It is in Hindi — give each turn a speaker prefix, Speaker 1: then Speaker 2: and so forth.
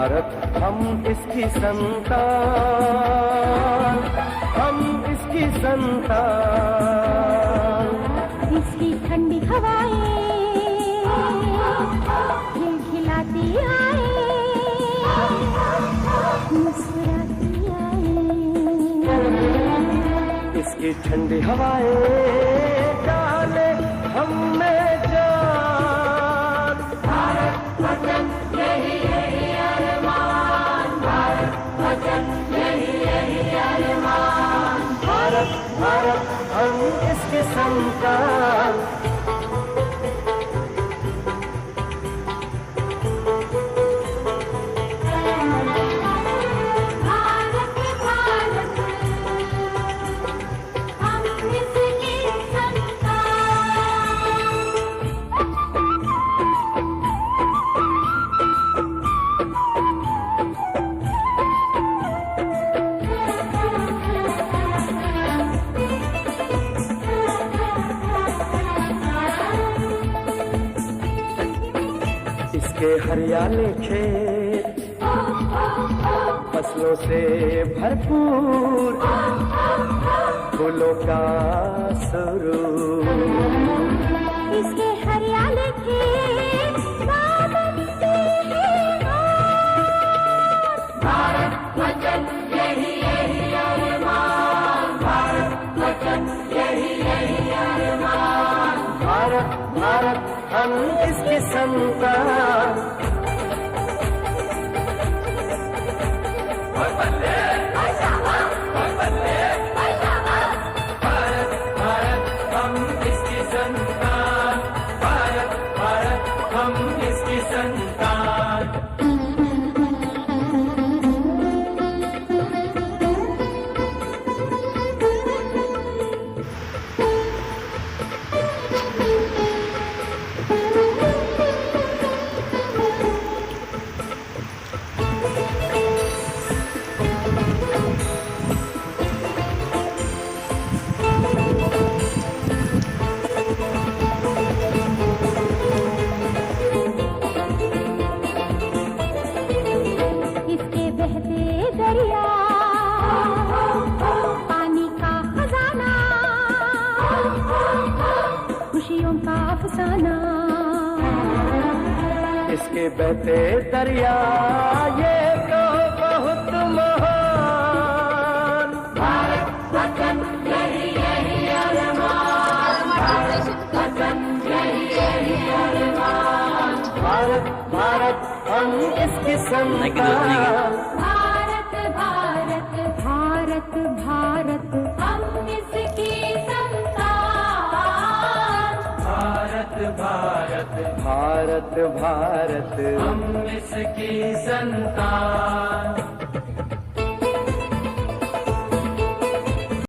Speaker 1: भारत हम इसकी संतान, हम इसकी संतान।
Speaker 2: इसकी ठंडी हवाएं खिलखिलाती आए, मुस्कुराती आए।
Speaker 1: इसकी ठंडी हवाएं डाले हम में जान।
Speaker 2: भारत वतन यही यही अरमान, भारत वतन यही यही अरमान।
Speaker 1: भारत भारत हम इसकी संतान। इसके हरियाले खेत फसलों से भरपूर, फूलों का सुरूर।
Speaker 2: इसके हरियाले खेत बादल से हैं और। भारत वतन यही यही अरमान, भारत वतन यही यही अरमान।
Speaker 1: भारत भारत हम इसकी संतान।
Speaker 3: भारत भारत हम इसकी संतान, भारत भारत हम इसकी संतान।
Speaker 2: इसके बहते दरिया पानी का खजाना, खुशियों का अफसाना।
Speaker 1: इसके बहते दरिया ये तो बहुत महान।
Speaker 2: भारत वतन यही यही अरमान, भारत वतन यही यही अरमान।
Speaker 1: भारत भारत हम इसकी संतान।
Speaker 2: भारत भारत भारत भारत हम इसकी संतान।
Speaker 3: भारत भारत
Speaker 1: भारत भारत
Speaker 3: हम इसकी संतान।